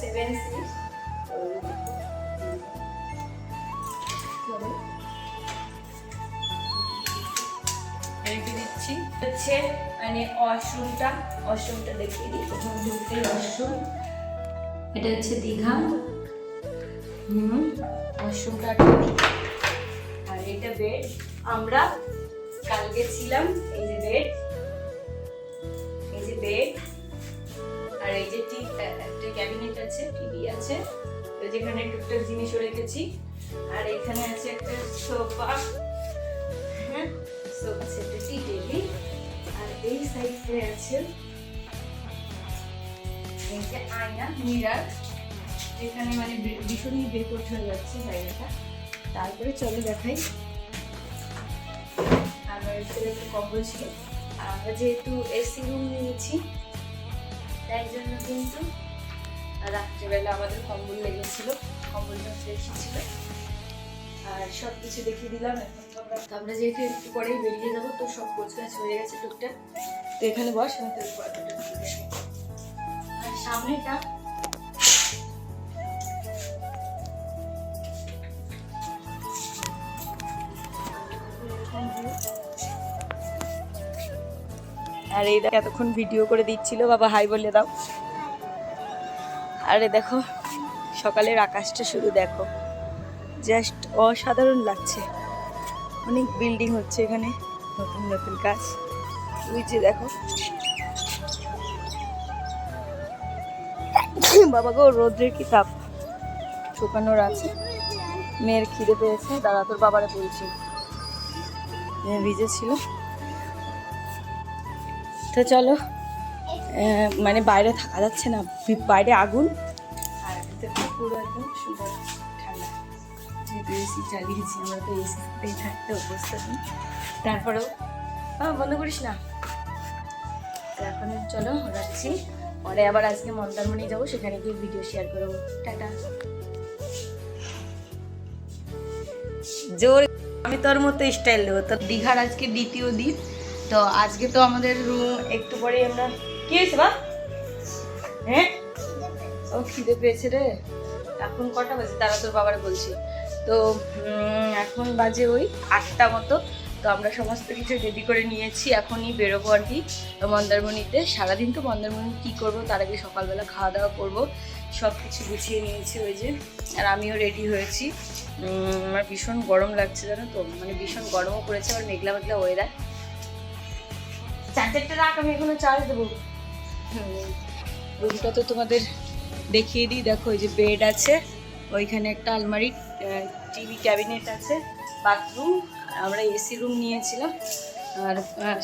7 seat. রেখে দিচ্ছি হচ্ছে মানে ওয়াশরুমটা দেখিয়ে দিই। প্রথম ঢুকতে ওয়াশরুম, এটা হচ্ছে দীঘা ওয়াশরুমটা। আর এটা বেড, আমরা কালকে ছিলাম। এই যে বেড, আর এই যে একটা ক্যাবিনেট আছে, টিভি আছে, যেখানে টুকটাক জিনিসও রেখেছি। আর এখানে আছে একটা সোফা, হ্যাঁ সোফা সেটে টি টেবিল। আর এই সাইডে আছে এই যে আয়না, মিরার, যেখানে মানে ভীষণই বের করতে হয়ে যাচ্ছে জায়গাটা। তারপরে চলো দেখাই। আমার ছেলে একটু কম্বল ছিল, আমরা যেহেতু এসি রুম নিয়েছি তাই জন্য কিন্তু রাত্রেবেলা আমাদের কম্বল লেগেছিল, কম্বলটা বেশি ছিল। আর সব কিছু দেখিয়ে দিলাম। এখন তো আমরা যেহেতু একটু পরেই বেরিয়ে যাবো, তো সব গোছগাছ হয়ে গেছে টুকটাক। তো এখানে বস, আমি তোর পর্দাটা খুলে দেখাই। আর সামনেটা আর এই দেখো এতক্ষণ ভিডিও করে দিচ্ছিল, বাবা হাই বলে দাও। আরে দেখো সকালের আকাশটা শুধু দেখো, জাস্ট অসাধারণ লাগছে। অনেক বিল্ডিং হচ্ছে এখানে, নতুন নতুন কাজ। ওই যে দেখো বাবা গো, রোদ্রের কি তাপ, শুকানোর আছে। মেয়ের খিদে পেয়েছে, দাদা তোর বাবারে বলছি, ভিজে ছিল। তো চলো, মানে বাইরে থাকা যাচ্ছে না, বাইরে আগুন, আর পুরো একদম সুন্দর ঠান্ডা। যেহেতু এসি চালিয়েছি, আমরা তো এসিতেই থাকতে অভ্যস্ত নেই। তারপরেও বন্ধ করিস না। তো এখন চলো রাখছি, পরে আবার আজকে মন্দারমণি যাবো, সেখানে গিয়ে ভিডিও শেয়ার করবো। টাটা। জোর আমি তোর মতো স্টাইল দেবো। তো দীঘার আজকে দ্বিতীয় দিন। তো আজকে তো আমাদের রুম একটু পরে আমরা কি হয়েছে বা হ্যাঁ ও খিদে পেয়েছে রে। এখন কটা বাজে তারা তোর বাবারে বলছি। তো এখন বাজে ওই 8টা মতো। তো আমরা সমস্ত কিছু রেডি করে নিয়েছি, এখনই বেরোবো আর কি মন্দারমণিতে। সারাদিন তো মন্দারমণি কী করবো, তার আগে সকালবেলা খাওয়া দাওয়া করবো, সব কিছু গুছিয়ে নিয়েছি ওই যে। আর আমিও রেডি হয়েছি। আমার ভীষণ গরম লাগছে জানো তো, মানে ভীষণ গরমও পড়েছে, আবার মেঘলা মেঘলা ওয়েদার। চার্জারটা রাখ, আমি এখনো চার্জ দেবো। রুমটা তো তোমাদের দেখিয়ে দিই। দেখো এই যে বেড আছে, ওইখানে একটা আলমারি, টিভি ক্যাবিনেট আছে, বাথরুম। আমরা এসি রুম নিয়েছিলাম। আর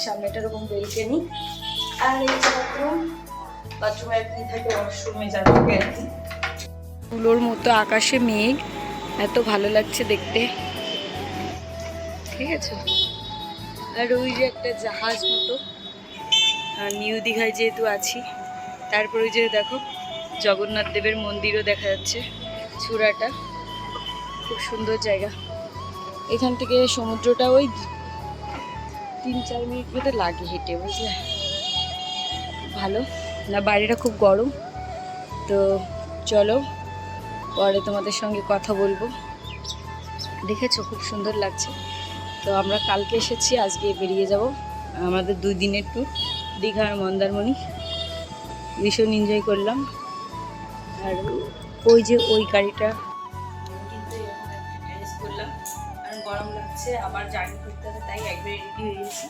সামনেটা এরকম বেলকনি। আর এই যে বাথরুমে একদিন থাকে, ওয়াশরুমে যা থাকে আর কি। তুলোর মতো আকাশে মেঘ, এত ভালো লাগছে দেখতে, ঠিক আছে। আর ওই যে একটা জাহাজ মতো, আর নিউ দীঘায় যেহেতু আছি। তারপর ওই যে দেখো জগন্নাথ দেবের মন্দিরও দেখা যাচ্ছে, চূড়াটা খুব সুন্দর জায়গা। এখান থেকে সমুদ্রটা ওই 3-4 মিনিট মতো লাগে হেঁটে, বুঝলে। ভালো না, বাইরেটা খুব গরম। তো চলো পরে তোমাদের সঙ্গে কথা বলবো। দেখেছো খুব সুন্দর লাগছে। তো আমরা কালকে এসেছি, আজকে বেরিয়ে যাব। আমাদের 2 দিনের ট্যুর, দীঘা আর মন্দারমণি। ভীষণ এনজয় করলাম। আর ওই যে ওই গাড়িটা কিন্তু এরকম অ্যারেঞ্জ করলাম, কারণ গরম লাগছে, আবার জার্নি করতে হবে, তাই একবারে রেডি হয়ে গেছি।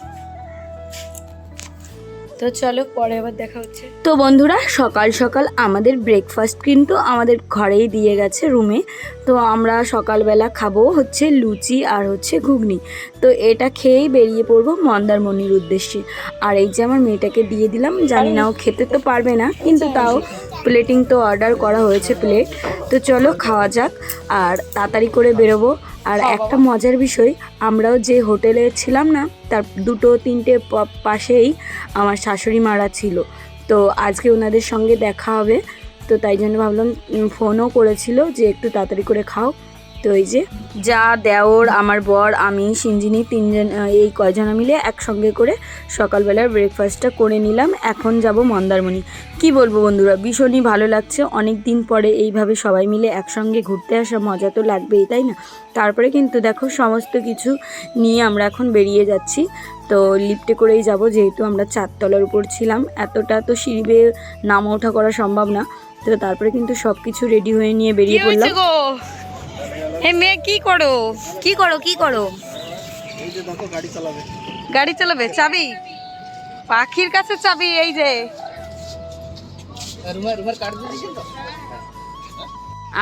তো চলো পরে আবার দেখা হচ্ছে। তো বন্ধুরা, সকাল সকাল আমাদের ব্রেকফাস্ট কিন্তু আমাদের ঘরেই দিয়ে গেছে রুমে। তো আমরা সকালবেলা খাবো হচ্ছে লুচি আর হচ্ছে ঘুগনি। তো এটা খেয়েই বেরিয়ে পড়বো মন্দারমণির উদ্দেশ্যে। আর এই যে আমার মেয়েটাকে দিয়ে দিলাম, জানি না ও খেতে তো পারবে না, কিন্তু তাও প্লেটিং তো অর্ডার করা হয়েছে প্লেট। তো চলো খাওয়া যাক আর তাড়াতাড়ি করে বেরোবো। আর একটা মজার বিষয়, আমরাও যে হোটেলে ছিলাম না, তার 2-3টে পাশেই আমার শাশুড়ি মারা ছিল। তো আজকে ওনাদের সঙ্গে দেখা হবে, তো তাই জন্য ভাবলাম, ফোনও করেছিল যে একটু তাড়াতাড়ি করে খাও। তো এই যে যা দেওর, আমার বর, আমি, সিঞ্জিনি, তিনজন এই কয়জনা মিলে একসঙ্গে করে সকালবেলার ব্রেকফাস্টটা করে নিলাম। এখন যাব মন্দারমণি। কি বলবো বন্ধুরা, ভীষণই ভালো লাগছে। অনেক দিন পরে এইভাবে সবাই মিলে একসঙ্গে ঘুরতে আসা, মজা তো লাগবেই, তাই না? তারপরে কিন্তু দেখো সমস্ত কিছু নিয়ে আমরা এখন বেরিয়ে যাচ্ছি। তো লিফটে করেই যাব, যেহেতু আমরা 4 তলার উপর ছিলাম, এতটা তো সিঁড়ি বেয়ে নামা ওঠা করা সম্ভব না। তো তারপরে কিন্তু সব কিছু রেডি হয়ে নিয়ে বেরিয়ে পড়লাম। হে মেয়ে, কি করো কি করো কি করো? এই যে দেখো গাড়ি চালাবে। গাড়ি চালাবে? চাবি পাখির কাছে, চাবি এই যে। রুমার কাট দিয়ে দিয়েছেন তো?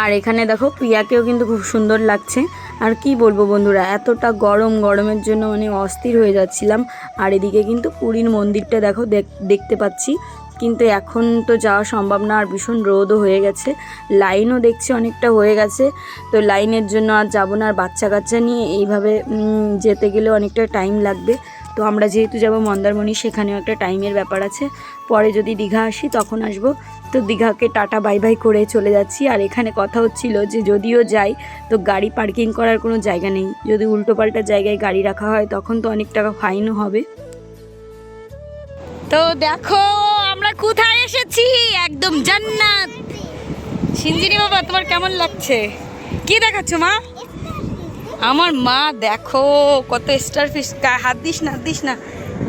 আর এখানে দেখো প্রিয়াকেও কিন্তু খুব সুন্দর লাগছে। আর কি বলবো বন্ধুরা, এতটা গরমের জন্য মানে অস্থির হয়ে যাচ্ছিলাম। আর এদিকে কিন্তু পুরীর মন্দিরটা দেখো দেখতে পাচ্ছি, কিন্তু এখন তো যাওয়া সম্ভব না, আর ভীষণ রোদও হয়ে গেছে, লাইনও দেখছি অনেকটা হয়ে গেছে। তো লাইনের জন্য আর যাবো না। আর বাচ্চা কাচ্চা নিয়ে এইভাবে যেতে গেলে অনেকটা টাইম লাগবে। তো আমরা যেহেতু যাব মন্দারমণি, সেখানেও একটা টাইমের ব্যাপার আছে। পরে যদি দীঘা আসি তখন আসবো। তো দীঘাকে টাটা বাই বাই করে চলে যাচ্ছি। আর এখানে কথা হচ্ছিল যে যদিও যাই তো গাড়ি পার্কিং করার কোনো জায়গা নেই, যদি উল্টোপাল্টা জায়গায় গাড়ি রাখা হয় তখন তো অনেক টাকা ফাইনও হবে। তো দেখো আমরা কোথায় এসেছি, একদম জান্নাত। সিঞ্জিনি বাবা, তোমার কেমন লাগছে? কি দেখাচ্ছ মা? আমার মা দেখো কত স্টারফিশ, হাত দিস না,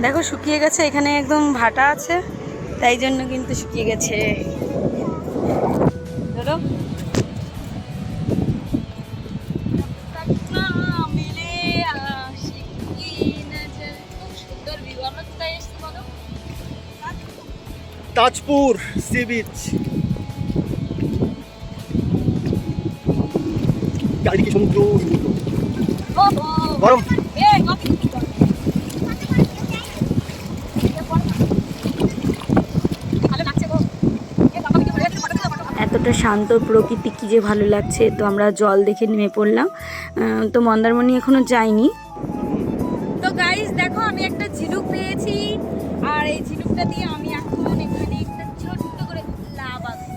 দেখো শুকিয়ে গেছে, এখানে একদম ভাটা আছে, তাই জন্য কিন্তু শুকিয়ে গেছে। ধরো তাজপুর সি বিচ। চারিদিকে সমুদ্র, গরম। এতটা শান্ত প্রকৃতি, কি যে ভালো লাগছে। তো আমরা জল দেখে নেমে পড়লাম। তো মন্দারমণি এখনো যাইনি। তো গাইস দেখো, আমি একটা ঝিনুক পেয়েছি, আর এই ঝিনুকটা দিয়ে আমি এখন এখানে একটা ছোট্ট করে লাভ আছে।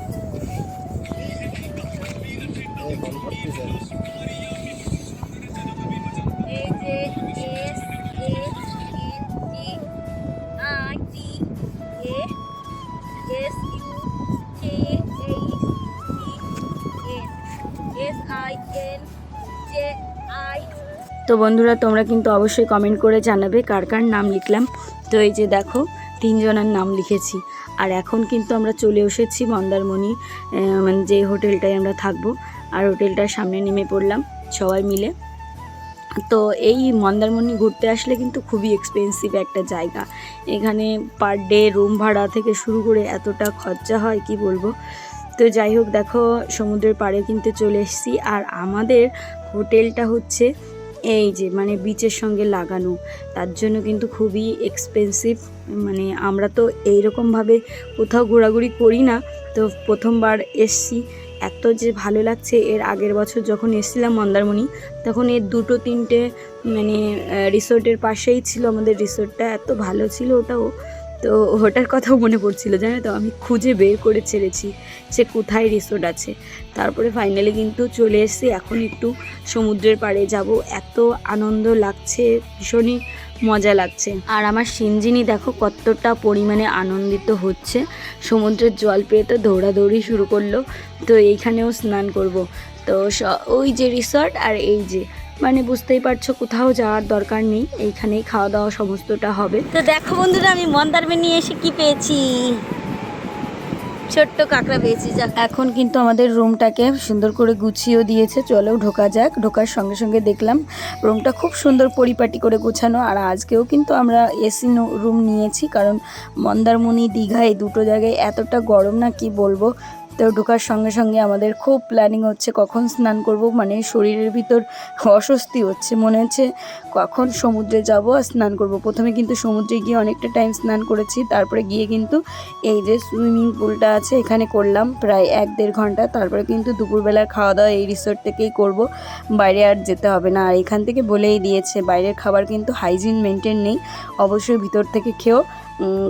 এই যে তো বন্ধুরা, তোমরা কিন্তু অবশ্যই কমেন্ট করে জানাবে কার কার নাম লিখলাম। তো এই যে দেখো 3 জনের নাম লিখেছি। আর এখন কিন্তু আমরা চলে এসেছি মন্দারমণি, মানে যে হোটেলটায় আমরা থাকবো। আর হোটেলটার সামনে নেমে পড়লাম সবাই মিলে। তো এই মন্দারমণি ঘুরতে আসলে কিন্তু খুবই এক্সপেন্সিভ একটা জায়গা। এখানে পার ডে রুম ভাড়া থেকে শুরু করে এতটা খরচা হয় কি বলবো। তো যাই হোক, দেখো সমুদ্রের পাড়ে কিন্তু চলে এসেছি। আর আমাদের হোটেলটা হচ্ছে এই যে মানে বিচের সঙ্গে লাগানো, তার জন্য কিন্তু খুবই এক্সপেন্সিভ। মানে আমরা তো এইরকমভাবে কোথাও ঘোরাঘুরি করি না, তো প্রথমবার এসছি। এত যে ভালো লাগছে, এর আগের বছর যখন এসেছিলাম মন্দারমণি, তখন এর 2-3টে মানে রিসোর্টের পাশেই ছিল আমাদের রিসোর্টটা, এত ভালো ছিল ওটাও। তো ওটার কথাও মনে পড়ছিল, জানো তো, আমি খুঁজে বের করে ছেড়েছি সে কোথায় রিসোর্ট আছে। তারপরে ফাইনালি কিন্তু চলে এসেছি। এখন একটু সমুদ্রের পাড়ে যাব, এত আনন্দ লাগছে, ভীষণই মজা লাগছে। আর আমার সিঞ্জিনি দেখো কতটা পরিমাণে আনন্দিত হচ্ছে, সমুদ্রের জল পেয়ে তো দৌড়াদৌড়ি শুরু করলো। তো এইখানেও স্নান করব। তো ওই যে রিসর্ট, আর এই যে মানে বুঝতেই পারছো কোথাও যাওয়ার দরকার নেই, এইখানেই খাওয়া দাওয়া সমস্তটা হবে। তো দেখো বন্ধুরা, আমি মন্দারমণি এসে কি পেয়েছি, ছোট্ট কাঁকড়া পেয়েছি। এখন কিন্তু আমাদের রুমটাকে সুন্দর করে গুছিয়েও দিয়েছে, চলেও ঢোকা যাক। ঢোকার সঙ্গে সঙ্গে দেখলাম রুমটা খুব সুন্দর পরিপাটি করে গোছানো। আর আজকেও কিন্তু আমরা এসি রুম নিয়েছি, কারণ মন্দারমণি দীঘা এই দুটো জায়গায় এতটা গরম না কি বলবো। তো ঢোকার সঙ্গে সঙ্গে আমাদের খুব প্ল্যানিং হচ্ছে কখন স্নান করব, মানে শরীরের ভিতর অস্বস্তি হচ্ছে, মনে হচ্ছে কখন সমুদ্রে যাব আর স্নান করব। প্রথমে কিন্তু সমুদ্রে গিয়ে অনেকটা টাইম স্নান করেছি, তারপরে গিয়ে কিন্তু এই যে সুইমিং পুলটা আছে এখানে করলাম প্রায় 1-1.5 ঘন্টা। তারপরে কিন্তু দুপুরবেলার খাওয়া দাওয়া এই রিসোর্ট থেকেই করব, বাইরে আর যেতে হবে না। আর এখান থেকে বলেই দিয়েছে বাইরের খাবার কিন্তু হাইজিন মেনটেন নেই, অবশ্যই ভিতর থেকে খেও,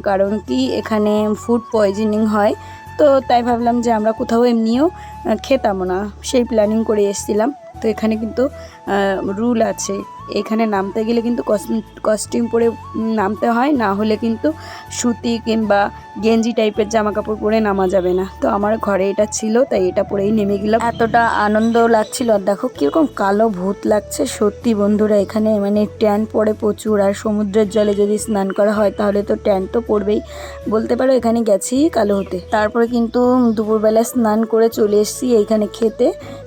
কারণ কি এখানে ফুড পয়জনিং হয়। তো তাই ভাবলাম যে আমরা কোথাও এমনিও খেতামও না, সেই প্ল্যানিং করে এসেছিলাম। তো এখানে কিন্তু রুল আছে, এখানে নামতে গেলে কিন্তু কস্টিউম পরে নামতে হয়, না হলে কিন্তু সুতি কিংবা গেঞ্জি টাইপের জামা কাপড় পরে নামা যাবে না। তো আমার ঘরে এটা ছিল, তাই এটা পরেই নেমে গেলাম। এতটা আনন্দ লাগছিল, আর দেখো কীরকম কালো ভূত লাগছে সত্যি বন্ধুরা। এখানে মানে ট্যান পড়ে প্রচুর, আর সমুদ্রের জলে যদি স্নান করা হয় তাহলে তো ট্যান তো পড়বেই, বলতে পারো এখানে গেছি কালো হতে। তারপরে কিন্তু দুপুরবেলা স্নান করে চলে এসেছি এইখানে খেতে।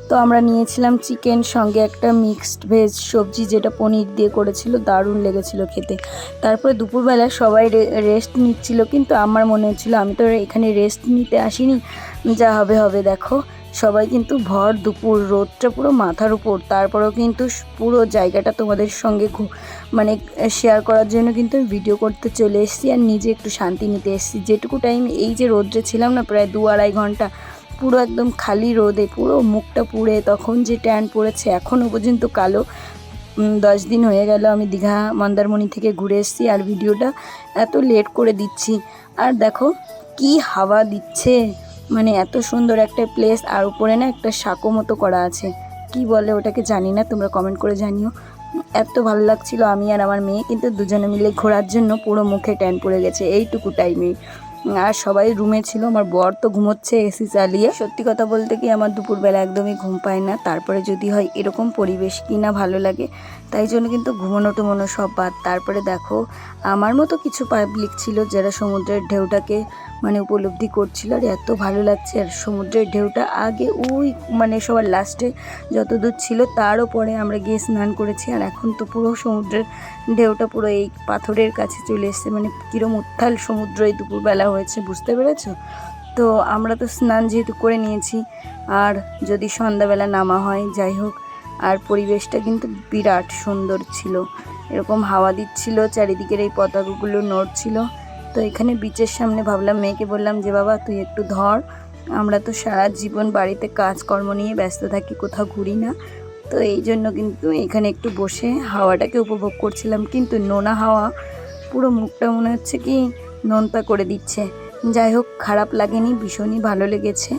তো আমরা নিয়েছিলাম চিকেন, সঙ্গে একটা মিক্সড ভেজ সবজি যেটা পনির দিয়ে করেছিল, দারুণ লেগেছিল খেতে। তারপরে দুপুরবেলা সবাই রেস্ট নিচ্ছিল, কিন্তু আমার মনে হচ্ছিল আমি তো এখানে রেস্ট নিতে আসিনি, যা হবে হবে। দেখো সবাই কিন্তু ভর দুপুর, রোদটা পুরো মাথার উপর, তারপরেও কিন্তু পুরো জায়গাটা তোমাদের সঙ্গে মানে শেয়ার করার জন্য কিন্তু আমি ভিডিও করতে চলে এসেছি, আর নিজে একটু শান্তি নিতে এসেছি। যেটুকু টাইম এই যে রোদ্রে ছিলাম না, প্রায় 2-2.5 ঘন্টা, পুরো একদম খালি রোদে পুরো মুখটা পুড়ে, তখন যে ট্যান পড়েছে এখনও পর্যন্ত কালো। 10 দিন হয়ে গেল আমি দীঘা মন্দারমণি থেকে ঘুরে এসেছি, আর ভিডিওটা এত লেট করে দিচ্ছি। আর দেখো কি হাওয়া দিচ্ছে, মানে এত সুন্দর একটা প্লেস, আর উপরে না একটা সাঁকো মতো করা আছে, কি বলে ওটাকে জানি না, তোমরা কমেন্ট করে জানিও। এত ভালো লাগছিল, আমি আর আমার মেয়ে কিন্তু দুজনে মিলে ঘোরার জন্য পুরো মুখে ট্যান পড়ে গেছে এইটুকু টাইমে। আর সবাই রুমে ছিল, আমার বর তো ঘুমোচ্ছে এসি চালিয়ে। সত্যি কথা বলতে কি আমার দুপুরবেলা একদমই ঘুম পায় না, তারপরে যদি হয় এরকম পরিবেশ কি না ভালো লাগে, তাই জন্য কিন্তু ঘুমানো টুমানো সব বাদ। তারপরে দেখো আমার মতো কিছু পাবলিক ছিল যারা সমুদ্রের ঢেউটাকে মানে উপলব্ধি করছিল, আর এত ভালো লাগছে। আর সমুদ্রের ঢেউটা আগে ওই মানে সবার লাস্টে যত দূর ছিল, তারও পরে আমরা গিয়ে স্নান করেছি, আর এখন তো পুরো সমুদ্রের ঢেউটা পুরো এই পাথরের কাছে চলে এসছে, মানে কিরম উত্তাল সমুদ্র এই দুপুরবেলা হয়েছে, বুঝতে পেরেছো? তো আমরা তো স্নান যেহেতু করে নিয়েছি, আর যদি সন্ধ্যাবেলা নামা হয় যাই হোক। আর পরিবেশটা কিন্তু বিরাট সুন্দর ছিল, এরকম হাওয়া দিচ্ছিল, চারিদিকের এই পতাকাগুলো নড়ছিল। তো এখানে বিচের সামনে ভাবলাম, মেয়েকে বললাম যে বাবা তুই একটু ধর, আমরা তো সারা জীবন বাড়িতে কাজকর্ম নিয়ে ব্যস্ত থাকি, কোথাও ঘুরি না, তো এই জন্য কিন্তু এখানে একটু বসে হাওয়াটাকে উপভোগ করছিলাম। কিন্তু নোনা হাওয়া, পুরো মুখটা মনে হচ্ছে কি নোনতা করে দিচ্ছে। যাই হোক খারাপ লাগেনি, ভীষণই ভালো লেগেছে।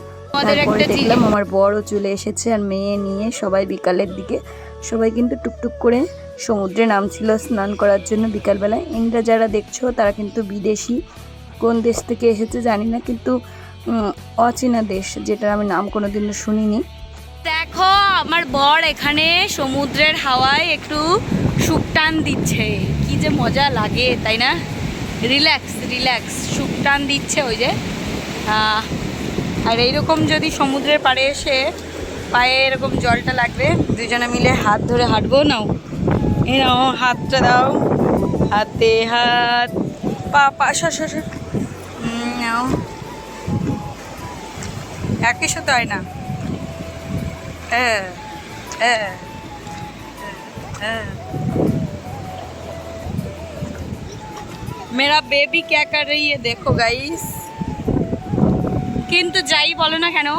তারপরে দেখলাম আমার বরও চলে এসেছে, আর মেয়ে নিয়ে সবাই বিকালের দিকে সবাই কিন্তু টুকটুক করে সমুদ্রে নামছিল স্নান করার জন্য বিকালবেলায়। ইন্দ্রা যারা দেখছো তারা কিন্তু বিদেশি, কোন দেশ থেকে এসেছে জানি না, কিন্তু অচেনা দেশ, যেটার আমি নাম কোনোদিনও শুনিনি। দেখো আমার বর এখানে সমুদ্রের হাওয়ায় একটু সুখ টান দিচ্ছে, কি যে মজা লাগে তাই না, রিল্যাক্স রিল্যাক্স সুখ টান দিচ্ছে ওই যে। আর এইরকম যদি সমুদ্রের পাড়ে এসে পায়ে এরকম জলটা লাগবে, দুজনে মিলে হাত ধরে হাঁটবো। নাও এই নাও হাতটা দাও, হাতে হাত, পা পা সর, নাও, একই সাথে হয় না। मेरा बेबी क्या कर रही है देखो गाइस। কিন্তু যাই বলো না কেন,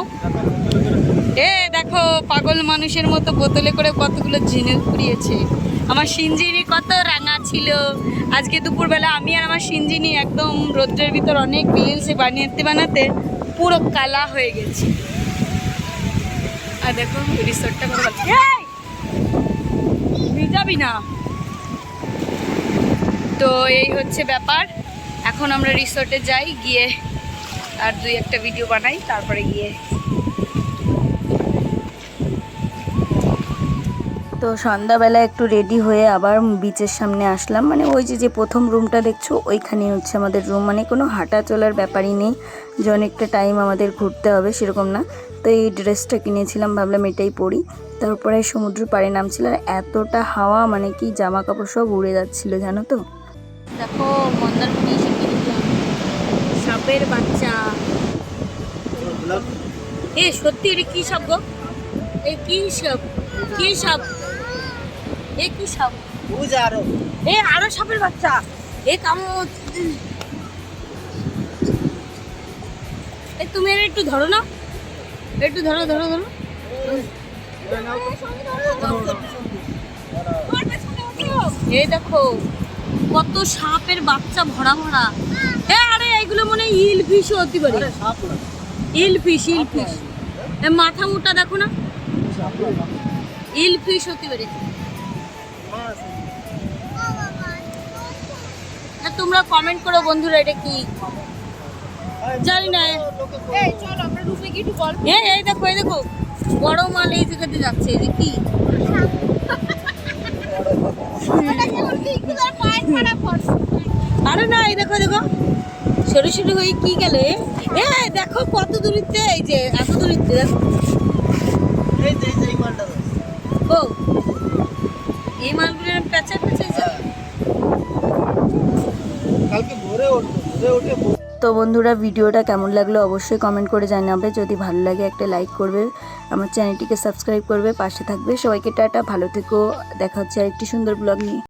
দেখো পাগল মানুষের মতো বোতলে করে কতগুলো ঝিনুক কুড়িয়েছে। আমার সিঞ্জিনি কত রাঙা ছিল, আজকে দুপুরবেলা আমি আর আমার সিঞ্জিনি একদম রোদ্রের ভিতর অনেক রিলস বানাতে পুরো কালা হয়ে গেছি। আর দেখো রিসোর্টটা করে যাবি না, তো এই হচ্ছে ব্যাপার। এখন আমরা রিসোর্টে যাই, গিয়ে আর 2-1টা ভিডিও বানাই, তারপরে গিয়ে। তো সন্ধ্যাবেলা একটু রেডি হয়ে আবার বিচের সামনে আসলাম, মানে ওই যে প্রথম রুমটা দেখছো ওইখানে হচ্ছে আমাদের রুম, মানে কোনো হাঁটা চলার ব্যাপারই নেই যে অনেকটা টাইম আমাদের ঘুরতে হবে সেরকম না। তো এই ড্রেসটা কিনেছিলাম, ভাবলাম এটাই পরি, তারপরে সমুদ্র পাড়ে নামছিল, আর এতটা হাওয়া মানে কি জামা কাপড় সব উড়ে যাচ্ছিল জানো তো। দেখো মন্দারমণি এসে কিনেছিলাম সাপের বাচ্চা। সত্যি এটা কি সাপ গো, এই কি সাপ, কি সাপ, এ কি সাপ, আরো সাপের বাচ্চা, তুমি এর একটু ধরো না, একটু ধরো। এই দেখো কত সাপের বাচ্চা ভরা। আরে এইগুলো মনে হয় ইল ফিশও হতে পারে, ইল ফিশ, মাথা মুটা দেখো না, ইল ফিশ হতে পেরেছে। আর তোমরা কমেন্ট করো বন্ধুরা, এটা কি জানি না। এই চল আমরা রুমে গিয়ে একটু গল্প এই দেখো, এই দেখো বড় মাল এই জায়গাতে যাচ্ছে, এই যে কি আরে না, এই দেখো দেখো সরু সরু হয়ে কি গেল দেখো কত দূরিতে, এই যে এত দূরিতে দেখো। এই মালটা ও এই মালগুলো পেঁচা পেঁচা কালকে ভোরে উঠে তো বন্ধুরা, ভিডিওটা কেমন লাগলো অবশ্যই কমেন্ট করে জানাবে। যদি ভালো লাগে একটা লাইক করবে, আমার চ্যানেলটিকে সাবস্ক্রাইব করবে, পাশে থাকবে। সবাইকে টাটা, ভালো থেকো, দেখা হচ্ছে আরেকটি সুন্দর ব্লগ নিয়ে।